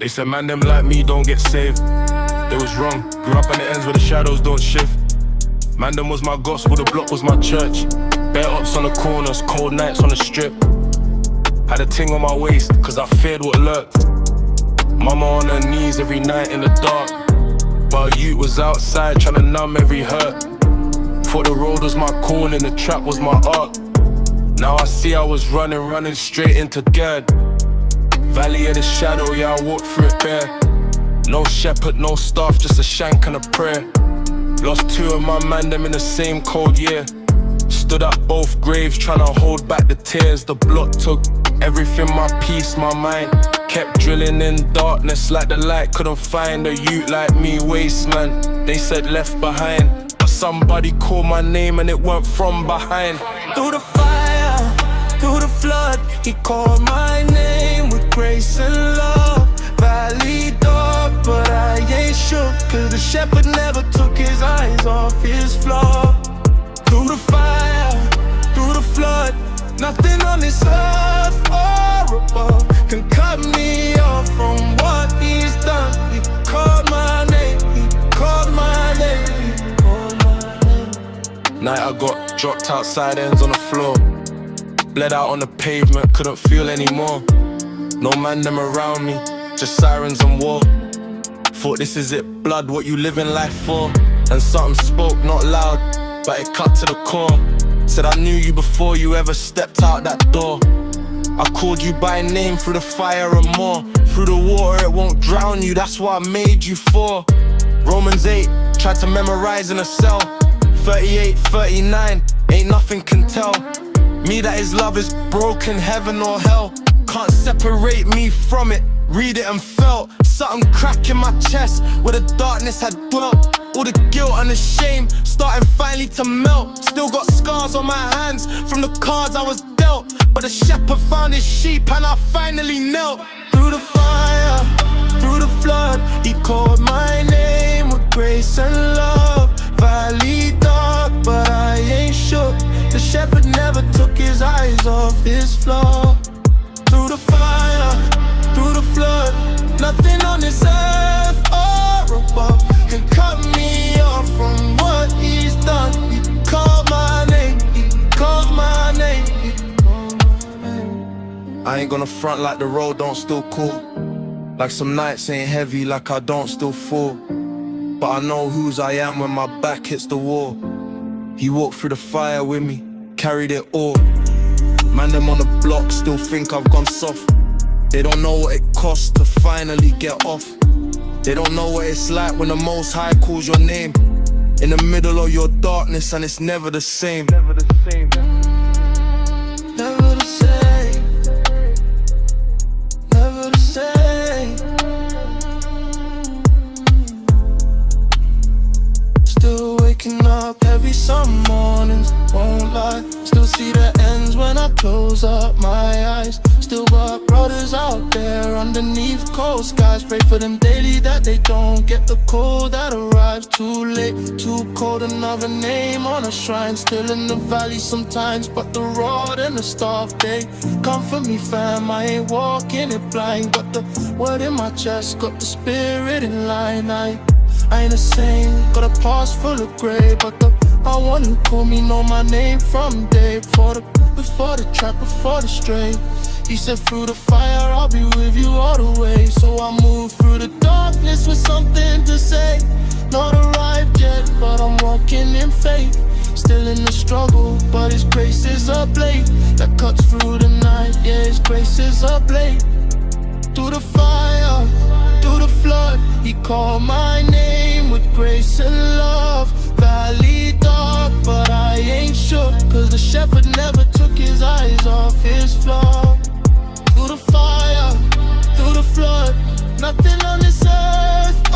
They said man them like me don't get saved. They was wrong, grew up on the ends where the shadows don't shift. Man them was my gospel, the block was my church. Bare ups on the corners, cold nights on the strip. Had a ting on my waist, cause I feared what lurked. Mama on her knees every night in the dark, while youth was outside trying to numb every hurt. Thought the road was my corn and the trap was my art. Now I see I was running straight into God. Valley of the shadow, yeah, I walked through it bare. No shepherd, no staff, just a shank and a prayer. Lost two of my man, them in the same cold year. Stood at both graves, trying to hold back the tears. The block took everything, my peace, my mind. Kept drilling in darkness like the light couldn't find a youth like me, waste man. They said left behind, but somebody called my name and it weren't from behind. Through the fire, through the flood, he called my name with grace and love. Valley dark, but I ain't shook, cause the shepherd never took his eyes off his flock. Through the fire, through the flood, nothing on this earth or above can cut me off from what he's done. He called my name, he called my name, he called my name. Night I got dropped outside, ends on the floor. Bled out on the pavement, couldn't feel anymore. No man them around me, just sirens and war. Thought this is it, blood, what you living life for? And something spoke, not loud, but it cut to the core. Said I knew you before you ever stepped out that door. I called you by name through the fire and more. Through the water it won't drown you, that's what I made you for. Romans 8, tried to memorize in a cell. 38, 39, ain't nothing can tell me that his love is broken, heaven or hell. Can't separate me from it, read it and felt something crack in my chest where the darkness had dwelt. All the guilt and the shame starting finally to melt. Still got scars on my hands from the cards I was dealt, but the shepherd found his sheep and I finally knelt. Through the fire, through the flood, he called my name with grace and love. Valley dark, but I ain't shook, the shepherd never took his eyes off his flock. Through the fire, through the flood, nothing on this earth or above can cut me off from what he's done. He called my name, he called my name, he called my name. I ain't gonna front like the road don't still cool. Like some nights ain't heavy, like I don't still fall. But I know whose I am when my back hits the wall. He walked through the fire with me, carried it all. Man them on the block still think I've gone soft. They don't know what it costs to finally get off. They don't know what it's like when the Most High calls your name in the middle of your darkness and it's never the same. Never the same. Never the same. Never the same. Still waking up every some mornings, won't lie. Still see the ends when I close up my eyes. Still got brothers out there underneath cold skies. Pray for them daily that they don't get the call that arrives too late, too cold. Another name on a shrine, still in the valley sometimes, but the rod and the staff, they comfort me fam. I ain't walking it blind, got the word in my chest, got the spirit in line. I ain't the same, got a past full of grey, but the one who called me know my name from day before the trap, before the stray. He said through the fire I'll be with you all the way. So I move through the darkness with something to say. Not arrived yet, but I'm walking in faith. Still in the struggle, but his grace is a blade that cuts through the night. Yeah, his grace is a blade. Through the fire, through the flood, he called my name with grace and love. Valley dark, but I ain't shook, cause the shepherd never took his eyes off his flock. Through the fire, through the flood, nothing on this earth